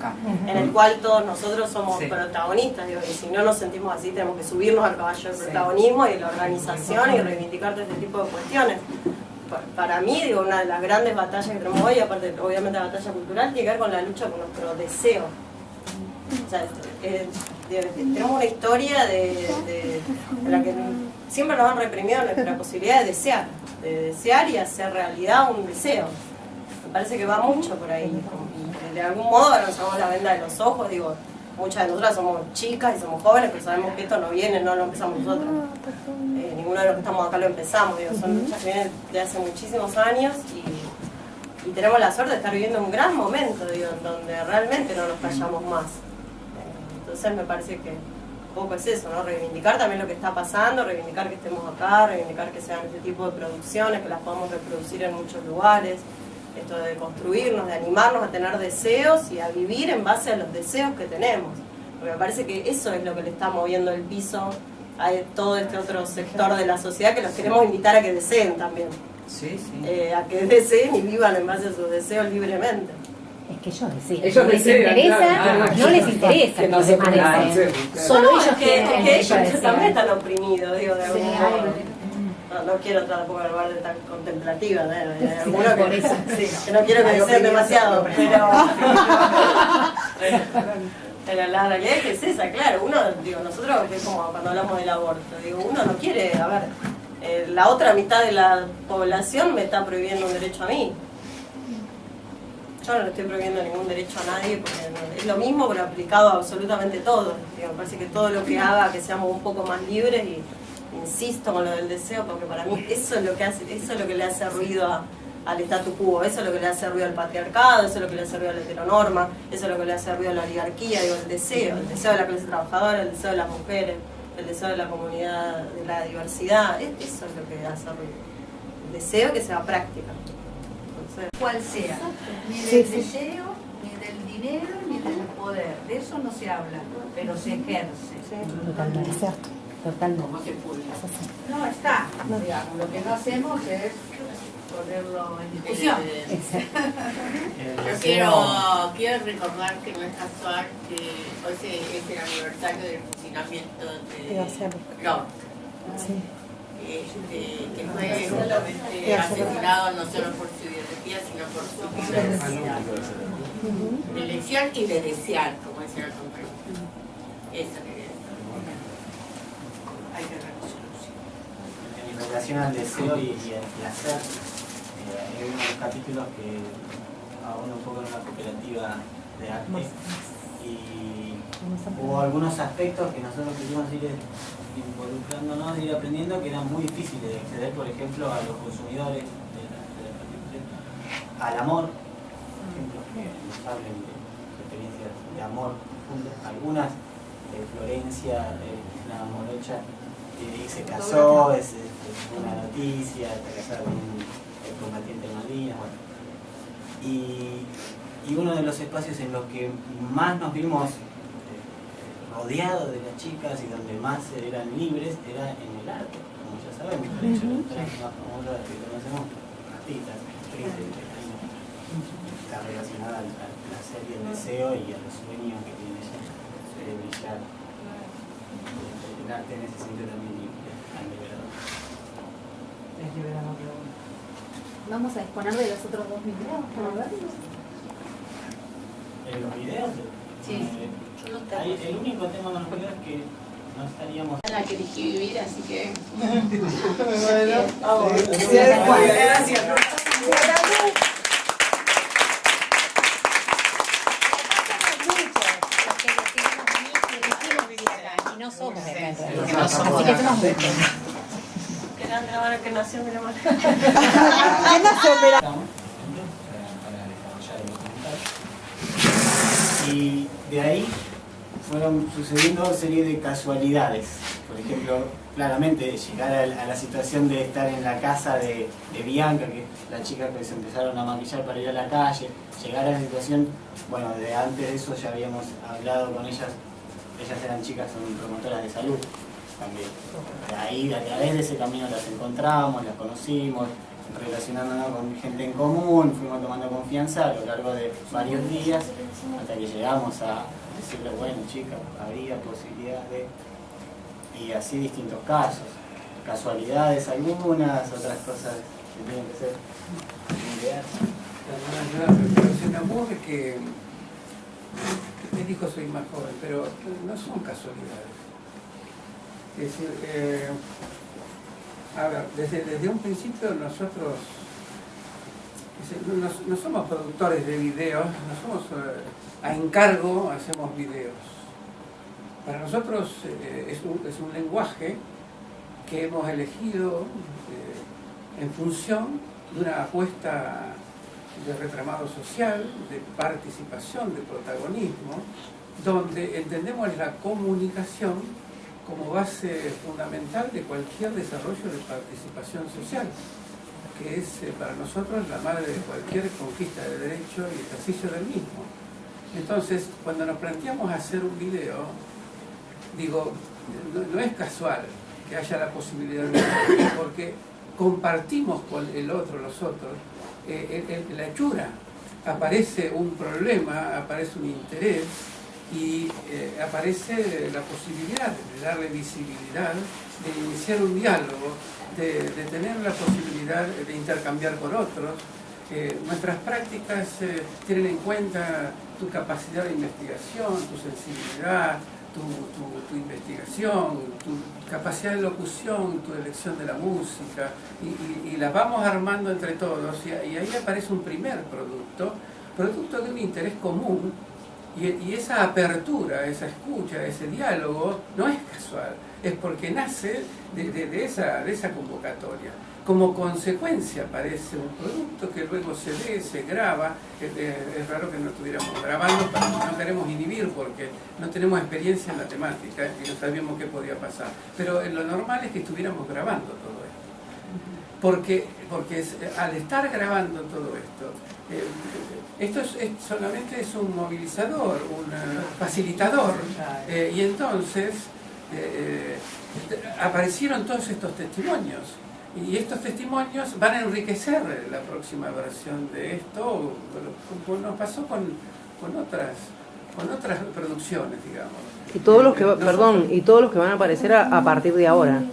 en el cual todos nosotros somos protagonistas, digo, y si no nos sentimos así tenemos que subirnos al caballo del protagonismo y de la organización y reivindicar todo este tipo de cuestiones. Para mí, digo, una de las grandes batallas que tenemos hoy, aparte obviamente la batalla cultural, tiene que ver con la lucha con nuestro deseo. O sea, tenemos una historia de la que siempre nos han reprimido nuestra posibilidad de desear y hacer realidad un deseo. Me parece que va mucho por ahí. Y de algún modo ahora nos sacamos la venda de los ojos, digo, muchas de nosotras somos chicas y somos jóvenes, pero sabemos que esto no viene, no lo empezamos nosotros. Ninguno de los que estamos acá lo empezamos, digo, son luchas que vienen de hace muchísimos años y tenemos la suerte de estar viviendo un gran momento, digo, en donde realmente no nos callamos más. Entonces me parece que un poco es eso, ¿no? Reivindicar también lo que está pasando, reivindicar que estemos acá, reivindicar que sean este tipo de producciones, que las podamos reproducir en muchos lugares, esto de construirnos, de animarnos a tener deseos y a vivir en base a los deseos que tenemos. Porque me parece que eso es lo que le está moviendo el piso a todo este otro sector de la sociedad, que los queremos invitar a que deseen también. Sí, sí. A que deseen y vivan en base a sus deseos libremente. Es que ellos desean. Ellos no les desean, interesa, claro. no les interesa que los demás deseen. Solo ellos quieren el que derecho a ellos desear. también están oprimidos, digo, de algún Sí. modo. No quiero tampoco hablar de tan contemplativa, ¿no? Sí, Alguno por que, eso. que no quiero que deseen demasiado, pero la realidad es que es esa, claro. Uno, digo, nosotros, que es como cuando hablamos del aborto, digo, uno no quiere, a ver, la otra mitad de la población me está prohibiendo un derecho a mí. Yo no le estoy prohibiendo ningún derecho a nadie, porque es lo mismo, pero aplicado a absolutamente todo. Digo, me parece que todo lo que haga que seamos un poco más libres, y insisto con lo del deseo, porque para mí eso es lo que hace, eso es lo que le hace ruido al statu quo, eso es lo que le hace ruido al patriarcado, eso es lo que le hace ruido a la heteronorma, eso es lo que le hace ruido a la oligarquía, digo, el deseo de la clase trabajadora, el deseo de las mujeres, el deseo de la comunidad, de la diversidad, eso es lo que hace ruido. El deseo que sea práctica. Cual sea, ni del deseo, ni del dinero, ni del poder. De eso no se habla, pero se ejerce. Totalmente. Cierto. Totalmente. No está, digamos, lo que no hacemos es ponerlo en discusión. Yo quiero recordar que no es casual que hoy es el aniversario del fusilamiento de Lord. Sí. Que fue justamente asesinado no solo por su ideología, sino por su diversidad de elección y de desear, como decía el compañero. Eso quería decir. Hay que reconocerlo. En relación al deseo y al placer, hay unos capítulos que aún un poco en una cooperativa de arte y hubo algunos aspectos que nosotros quisimos ir involucrándonos y ir aprendiendo, que eran muy difíciles de acceder, por ejemplo, a los consumidores al amor, por ejemplo, que nos hablen de experiencias de amor profundas. Algunas, Florencia, una morocha, se casó, es una noticia, está casada con un combatiente de Malvinas, bueno. Y uno de los espacios en los que más nos vimos rodeados de las chicas y donde más eran libres era en el arte, como ya sabemos, de hecho las más famosas que conocemos, artistas, actrices, está relacionada al placer y al deseo y a los sueños que tiene ella de brillar. El arte en ese sentido también es tan liberador. Es liberador. Vamos a exponer de los otros dos videos para verlos. ¿En los videos? Sí. El único tema con los videos es que no estaríamos... La que elegí vivir, así que... Bueno, vamos. Gracias. Y no somos de acá, en realidad. Así que no nos busquen. Ahora que nació mi hermana. ¿Qué nació mi hermana? Para desarrollar el documental. Y de ahí fueron sucediendo una serie de casualidades. Por ejemplo, claramente llegar a la situación de estar en la casa de Bianca, que es la chica que se empezaron a maquillar para ir a la calle, llegar a la situación, bueno, de antes de eso ya habíamos hablado con ellas eran chicas, son promotoras de salud también. De ahí, a través de ese camino las encontramos, las conocimos, relacionándonos con gente en común, fuimos tomando confianza a lo largo de varios días, hasta que llegamos a decirle, bueno chicas, habría posibilidad de... Y así distintos casos, casualidades algunas, otras cosas que tienen que ser ideas. Se me ocurre que me dijo soy más joven, pero no son casualidades. Es decir, a ver, desde un principio nosotros No somos productores de videos, no somos a encargo, hacemos videos. Para nosotros es un lenguaje que hemos elegido en función de una apuesta de retramado social, de participación, de protagonismo, donde entendemos la comunicación como base fundamental de cualquier desarrollo de participación social, que es para nosotros la madre de cualquier conquista de derecho y ejercicio del mismo. Entonces, cuando nos planteamos hacer un video, digo, no es casual que haya la posibilidad de hacerlo, porque compartimos con el otro, los otros, la hechura. Aparece un problema, aparece un interés y aparece la posibilidad de darle visibilidad, de iniciar un diálogo, de tener la posibilidad de intercambiar con otros. Nuestras prácticas tienen en cuenta tu capacidad de investigación, tu sensibilidad, tu investigación, tu capacidad de locución, tu elección de la música, y las vamos armando entre todos, y ahí aparece un primer producto de un interés común, y esa apertura, esa escucha, ese diálogo no es casual, es porque nace de esa convocatoria. Como consecuencia aparece un producto que luego se ve, se graba. Es raro que no estuviéramos grabando, pero no queremos inhibir porque no tenemos experiencia en la temática y no sabíamos qué podía pasar. Pero lo normal es que estuviéramos grabando todo esto. Porque al estar grabando todo esto solamente es un movilizador, un facilitador. Y entonces aparecieron todos estos testimonios. Y estos testimonios van a enriquecer la próxima versión de esto, como nos pasó con otras producciones, digamos. Y todos los que, y todos los que van a aparecer a partir de ahora,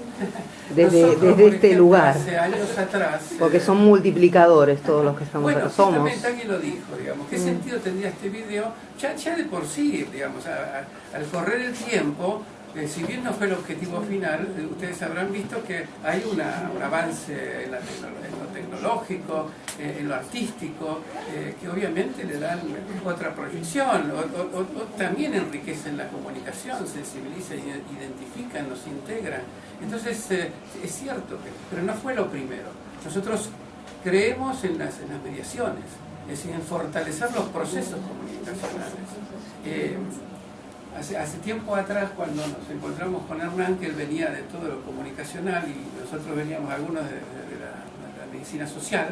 desde este lugar. Hace años atrás, porque son multiplicadores todos los que estamos somos. Justamente alguien lo dijo, digamos, ¿qué sentido tendría este video? Ya de por sí, digamos, al correr el tiempo, si bien no fue el objetivo final, ustedes habrán visto que hay un avance en lo tecnológico, en lo artístico, que obviamente le dan otra proyección, o también enriquecen la comunicación, sensibilizan, identifican, nos integran. Entonces, es cierto, pero no fue lo primero. Nosotros creemos en las mediaciones, es decir, en fortalecer los procesos comunicacionales. Hace tiempo atrás, cuando nos encontramos con Hernán, que él venía de todo lo comunicacional y nosotros veníamos algunos de la medicina social,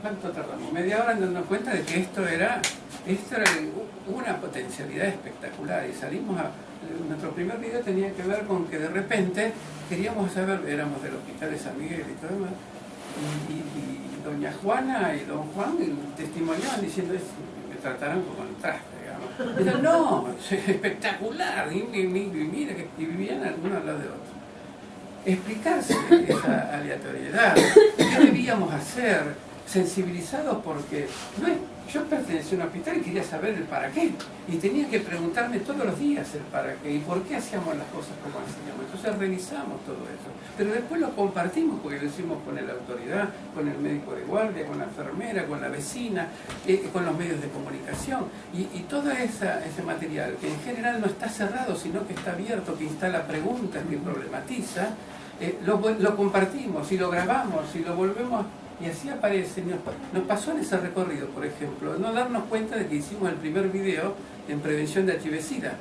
¿cuánto tardamos? Media hora en darnos cuenta de que esto era una potencialidad espectacular, y salimos nuestro primer video tenía que ver con que de repente queríamos saber, éramos del Hospital de San Miguel y todo demás, y doña Juana y don Juan testimoniaban diciendo, me trataron como el traste. Pero no, es espectacular, y mira, y vivían uno al lado de otro. Explicarse esa aleatoriedad, qué debíamos hacer, sensibilizados porque yo pertenecía a un hospital y quería saber el para qué, y tenía que preguntarme todos los días el para qué y por qué hacíamos las cosas como hacíamos. Entonces revisamos todo eso, pero después lo compartimos porque lo hicimos con la autoridad, con el médico de guardia, con la enfermera, con la vecina, con los medios de comunicación, y todo ese material que en general no está cerrado sino que está abierto, que instala preguntas, que problematiza, lo compartimos y lo grabamos y lo volvemos. Y así aparece, nos pasó en ese recorrido, por ejemplo, no darnos cuenta de que hicimos el primer video en prevención de HIV-Sida.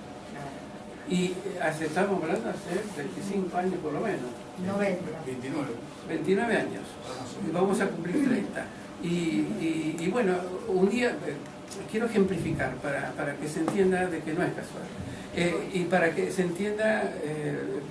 Y estamos hablando hace 25 años por lo menos. 29 años. Y vamos a cumplir 30. Y bueno, un día, quiero ejemplificar para que se entienda de que no es casual. Y para que se entienda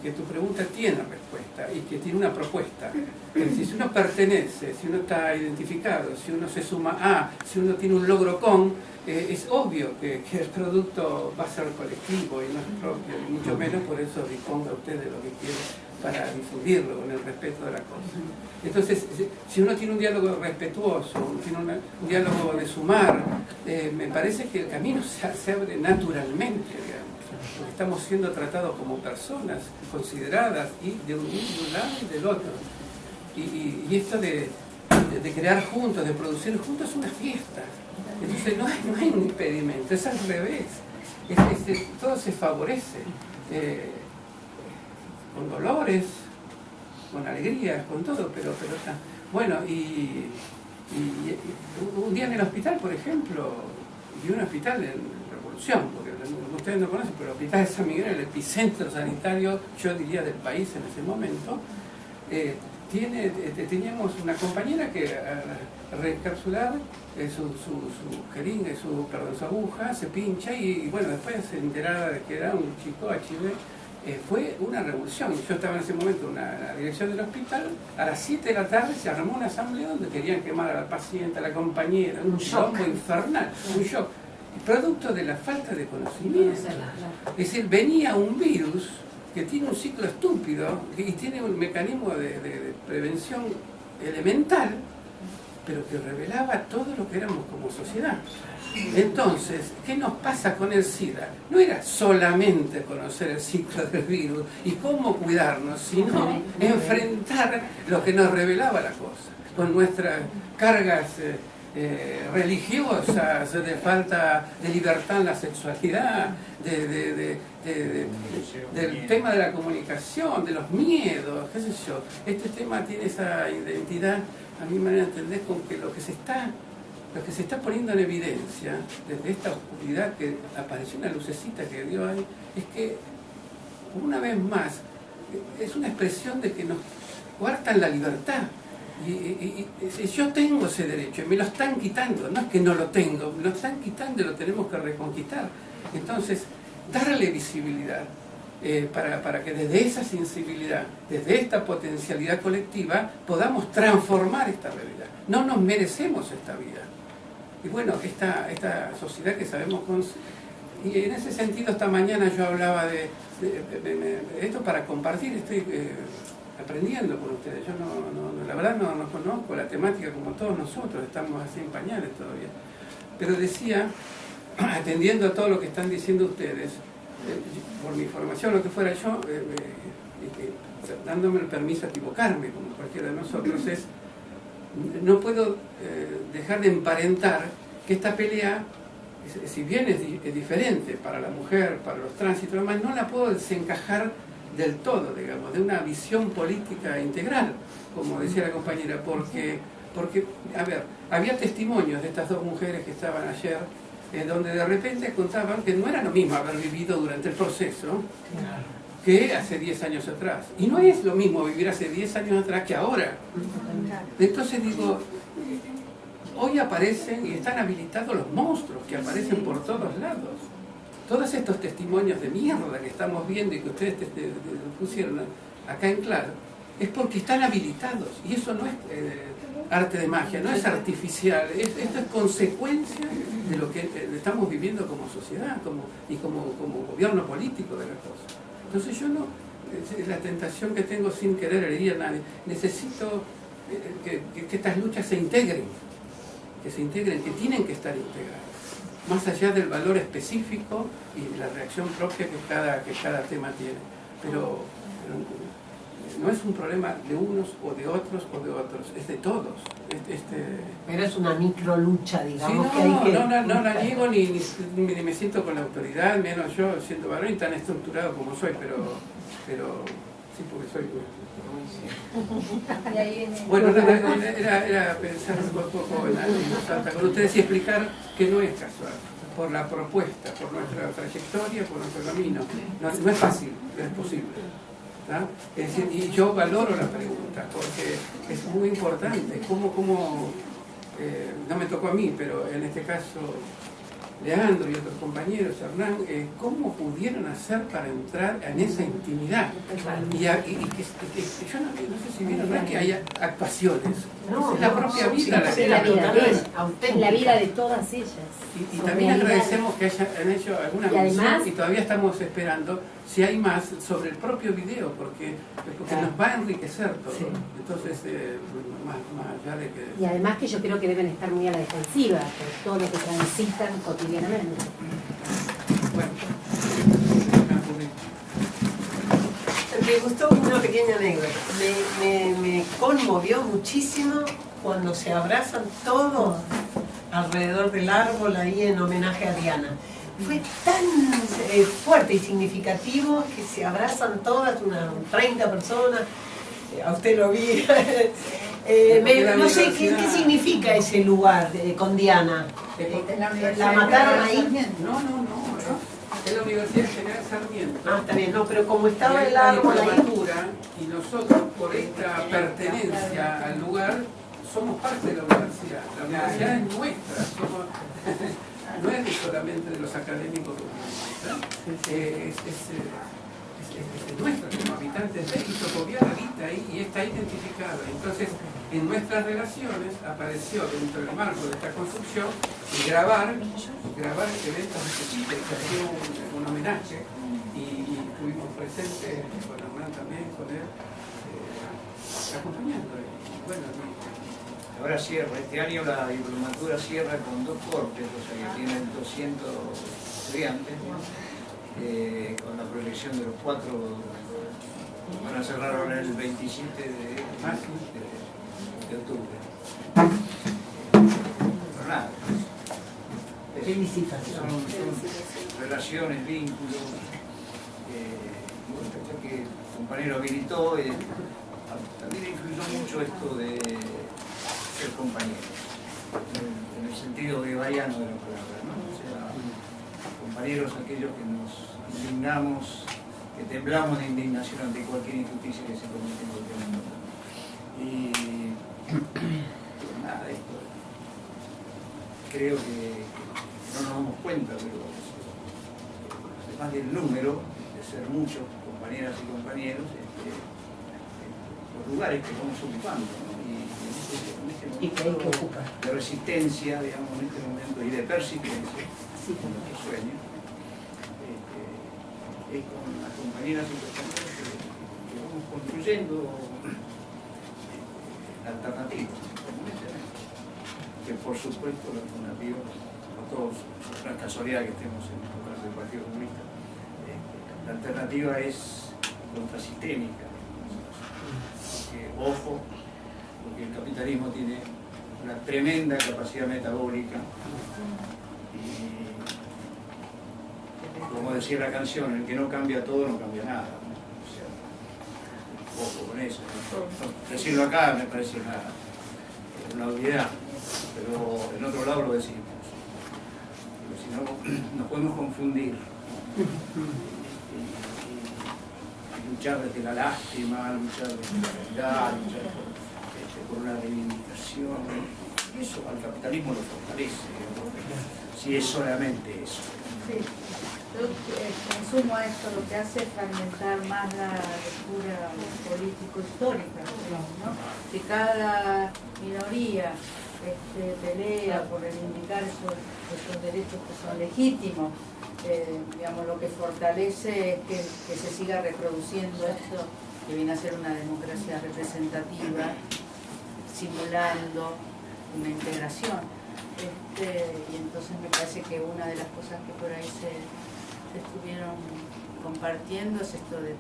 que tu pregunta tiene respuesta y que tiene una propuesta. Es decir, si uno pertenece, si uno está identificado, si uno se suma a, si uno tiene un logro con, es obvio que el producto va a ser colectivo y no es propio, y mucho menos por eso disponga usted de lo que quiere para difundirlo con el respeto de la cosa. Entonces, si uno tiene un diálogo respetuoso, tiene un diálogo de sumar, me parece que el camino se abre naturalmente, digamos. Porque estamos siendo tratados como personas consideradas y de un lado y del otro. Y esto de de crear juntos, de producir juntos, es una fiesta. Entonces no hay un impedimento, es al revés. Todo se favorece, con dolores, con alegrías, con todo, pero está. Bueno, y un día en el hospital, por ejemplo, y un hospital en Revolución, porque ustedes no conocen, pero el hospital de San Miguel, el epicentro sanitario, yo diría, del país en ese momento, teníamos una compañera que al reencapsular su jeringa, su aguja, se pincha y bueno, después se enteraba de que era un chico HIV. Fue una revolución. Yo estaba en ese momento en la dirección del hospital, a las 7 de la tarde se armó una asamblea donde querían quemar a la paciente, a la compañera, un shock infernal, un shock, producto de la falta de conocimiento. Es decir, venía un virus que tiene un ciclo estúpido y tiene un mecanismo de prevención elemental, pero que revelaba todo lo que éramos como sociedad. Entonces, ¿qué nos pasa con el SIDA? No era solamente conocer el ciclo del virus y cómo cuidarnos, sino enfrentar lo que nos revelaba la cosa, con nuestras cargas religiosas, de falta de libertad en la sexualidad, del tema de la comunicación, de los miedos, qué sé yo. Este tema tiene esa identidad, a mi manera de entender, con que lo que se está poniendo en evidencia desde esta oscuridad que apareció una lucecita que dio ahí, es que una vez más es una expresión de que nos coartan la libertad. Y yo tengo ese derecho y me lo están quitando, no es que no lo tengo, me lo están quitando y lo tenemos que reconquistar. Entonces, darle visibilidad para que desde esa sensibilidad, desde esta potencialidad colectiva, podamos transformar esta realidad. No nos merecemos esta vida. Y bueno, esta sociedad que sabemos y en ese sentido esta mañana yo hablaba de esto para compartir, estoy aprendiendo con ustedes. Yo la verdad no conozco la temática como todos nosotros, estamos así en pañales todavía. Pero decía, atendiendo a todo lo que están diciendo ustedes, por mi formación, lo que fuera yo, dándome el permiso a equivocarme, como cualquiera de nosotros, no puedo dejar de emparentar que esta pelea, si bien es diferente para la mujer, para los trans y todo lo demás, no la puedo desencajar del todo, digamos, de una visión política integral, como decía la compañera, porque a ver, había testimonios de estas dos mujeres que estaban ayer, donde de repente contaban que no era lo mismo haber vivido durante el proceso que hace 10 años atrás. Y no es lo mismo vivir hace 10 años atrás que ahora. Entonces digo, hoy aparecen y están habilitados los monstruos que aparecen por todos lados. Todos estos testimonios de mierda que estamos viendo y que ustedes pusieron acá en claro, es porque están habilitados. Y eso no es arte de magia, no es artificial. Esto es consecuencia de lo que estamos viviendo como sociedad y como gobierno político de la cosa. Entonces yo no, es la tentación que tengo sin querer herir a nadie. Necesito que estas luchas se integren, que tienen que estar integradas, más allá del valor específico y la reacción propia que cada tema tiene. Pero no es un problema de unos o de otros, es de todos. Pero es una micro lucha, digamos. Sí, no la niego ni me siento con la autoridad, menos yo siendo varón y tan estructurado como soy, pero sí, porque soy... Bueno, era pensar un poco con ustedes y explicar que no es casual, por la propuesta, por nuestra trayectoria, por nuestro camino. No es fácil, pero es posible. ¿Ah? Es decir, y yo valoro la pregunta porque es muy importante no me tocó a mí, pero en este caso Leandro y otros compañeros, Hernán, cómo pudieron hacer para entrar en esa intimidad y que yo no sé si vieron, no es que haya actuaciones, es la propia vida, la vida de todas ellas. Y también agradecemos que han hecho alguna mención y todavía estamos esperando si hay más sobre el propio video, porque nos va a enriquecer todo. Sí. Entonces, más allá de que... Y además que yo creo que deben estar muy a la defensiva por todo lo que transitan cotidianamente. Bueno, me gustó una pequeña anécdota. Me conmovió muchísimo cuando se abrazan todos alrededor del árbol ahí en homenaje a Diana. Fue tan fuerte y significativo que se abrazan todas, unas 30 personas. A usted lo vi. No sé qué significa ese lugar con Diana. ¿La mataron ahí? No. Es la Universidad General Sarmiento. Ah, está bien, no, pero como estaba el árbol ahí. Y nosotros, por esta pertenencia al lugar, somos parte de la universidad. La universidad es nuestra, no es solamente de los académicos de la universidad. Es nuestra, como habitantes de y Socoviana habita ahí y está identificada. Entonces, en nuestras relaciones apareció dentro del marco de esta construcción grabar eventos específicos, hacer un homenaje y estuvimos presentes con Hernán también, con él, acompañando. Bueno, ahora cierra, este año la diplomatura cierra con 2 cortes, o sea que tienen 200 estudiantes, con la proyección de los 4, van a cerrar ahora el 27 de octubre. Pero nada, felicitaciones. Son relaciones, vínculos, esto que el compañero habilitó, también influyó mucho esto de ser compañero, en el sentido bayano de la palabra, ¿no? O sea, compañeros aquellos que nos indignamos, que temblamos de indignación ante cualquier injusticia que se comete en cualquier mundo. Y nada, esto creo que no nos damos cuenta, pero además del número, de ser muchos compañeras y compañeros, los lugares que vamos ocupando, ¿no? Y en este momento de resistencia, digamos, en este momento, y de persistencia, con nuestros sueños, es con las compañeras y compañeros que vamos construyendo la alternativa, que por supuesto la alternativa, no todos, no es casualidad que estemos en el caso del Partido Comunista, la alternativa es contrasistémica, porque, ojo, porque el capitalismo tiene una tremenda capacidad metabólica y, como decía la canción, el que no cambia todo no cambia nada, ¿no? O sea, ojo con eso, ¿no? Decirlo acá me parece una obviedad, pero en otro lado lo decimos, porque si no nos podemos confundir y luchar desde la lástima, luchar desde la realidad, luchar por una reivindicación, y eso al capitalismo lo fortalece, ¿no? Si es solamente eso. Sí. Yo consumo a esto, lo que hace es fragmentar más la lectura político-histórica, ¿no? Si cada minoría pelea por reivindicar esos derechos que son legítimos, digamos, lo que fortalece es que se siga reproduciendo esto, que viene a ser una democracia representativa, simulando una integración. Y entonces me parece que una de las cosas que por ahí se estuvieron compartiendo es esto de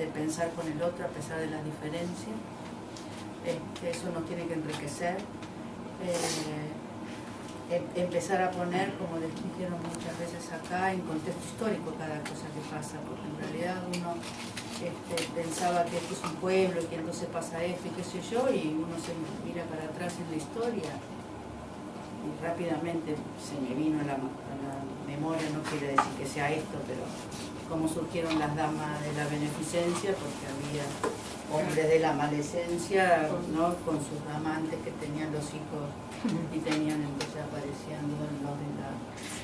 pensar con el otro a pesar de las diferencias. Eso nos tiene que enriquecer. Empezar a poner, como les dijeron muchas veces acá, en contexto histórico cada cosa que pasa, porque en realidad uno pensaba que esto es un pueblo, que entonces pasa esto y qué sé yo, y uno se mira para atrás en la historia y rápidamente se me vino a la memoria, no quiere decir que sea esto, pero cómo surgieron las damas de la beneficencia, porque había hombres de la malecencia, ¿no? Con sus amantes que tenían los hijos y tenían, entonces aparecían los de la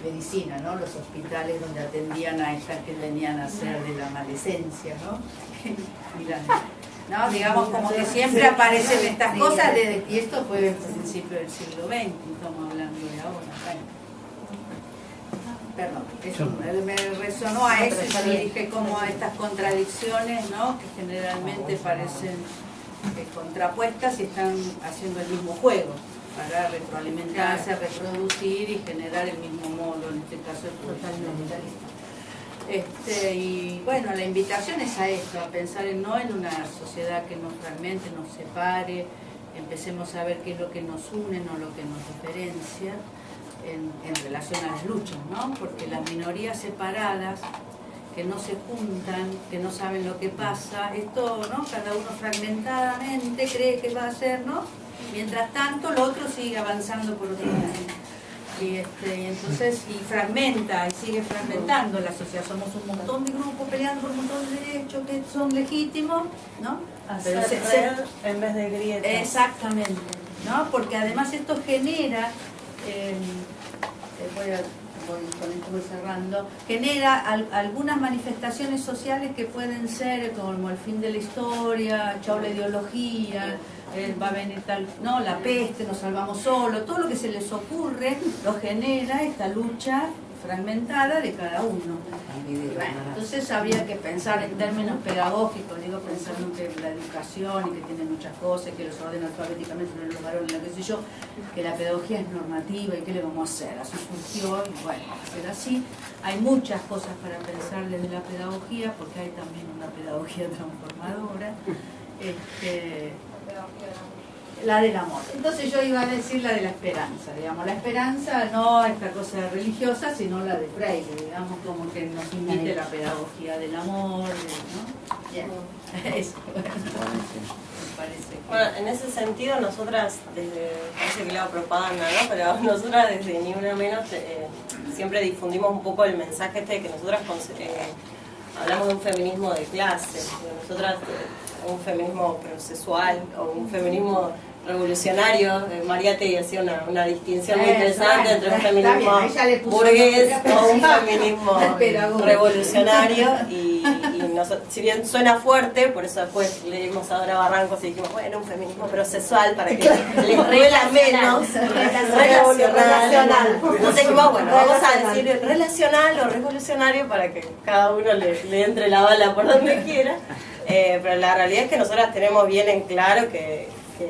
medicina, ¿no? Los hospitales donde atendían a estas que venían a ser de la malecencia, ¿no? No, digamos, como que siempre aparecen estas cosas, y esto fue el principio del siglo XX, estamos hablando de ahora. Bueno, perdón, eso me resonó a eso, y yo dije como a estas contradicciones, ¿no? Que generalmente parecen contrapuestas y están haciendo el mismo juego para retroalimentarse, reproducir y generar el mismo modo, en este caso el totalmente. Y bueno, la invitación es a esto, a pensar no en una sociedad que nos fragmente, nos separe, empecemos a ver qué es lo que nos une, no lo que nos diferencia en relación a las luchas, ¿no? Porque las minorías separadas, que no se juntan, que no saben lo que pasa, esto, ¿no? Cada uno fragmentadamente cree que va a hacer, ¿no? Mientras tanto, el otro sigue avanzando por otro lado. Y entonces, y fragmenta, y sigue fragmentando la sociedad. Somos un montón de grupos peleando por un montón de derechos que son legítimos, ¿no? Hacer red en vez de grietas. Exactamente, ¿no? Porque además esto genera, con esto voy cerrando, genera algunas manifestaciones sociales que pueden ser como el fin de la historia, chau la ideología, va a venir tal, no, la peste, nos salvamos solos, todo lo que se les ocurre lo genera esta lucha fragmentada de cada uno. Bueno, entonces habría que pensar en términos pedagógicos, digo, pensando que la educación y que tiene muchas cosas, que los ordena alfabéticamente en los varones, lo que sé yo, que la pedagogía es normativa y qué le vamos a hacer, así surgió y bueno, va a ser así. Hay muchas cosas para pensar desde la pedagogía, porque hay también una pedagogía transformadora. La del amor. Entonces yo iba a decir la de la esperanza, digamos, la esperanza no esta cosa religiosa, sino la de Freire, digamos, como que nos invite la pedagogía del amor, ¿no? Bien. Eso, me parece que... Bueno, en ese sentido nosotras, parece que le hago propaganda, ¿no? Pero nosotras desde Ni Una Menos siempre difundimos un poco el mensaje de que nosotras hablamos de un feminismo de clase, nosotras un feminismo procesual o un feminismo revolucionario. María te hacía una distinción muy interesante entre un feminismo burgués o un feminismo revolucionario y si bien suena fuerte, por eso después leímos a Dora Barrancos y dijimos, bueno, un feminismo procesual para que les duela menos, relacional. Entonces dijimos, bueno, vamos a decir relacional o revolucionario para que cada uno le entre la bala por donde quiera. Pero la realidad es que nosotras tenemos bien en claro que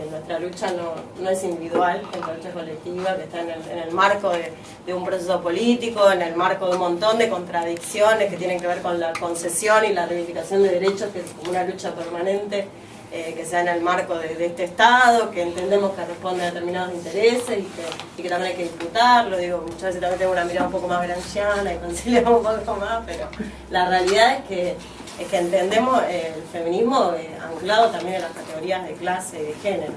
nuestra lucha no es individual, que nuestra lucha es colectiva, que está en el marco de un proceso político, en el marco de un montón de contradicciones que tienen que ver con la concesión y la reivindicación de derechos, que es como una lucha permanente, que sea en el marco de este Estado, que entendemos que responde a determinados intereses y que también hay que disputarlo. Digo, muchas veces también tengo una mirada un poco más gramsciana y conciliamos un poco más, pero la realidad es que entendemos el feminismo anclado también en las categorías de clase y de género.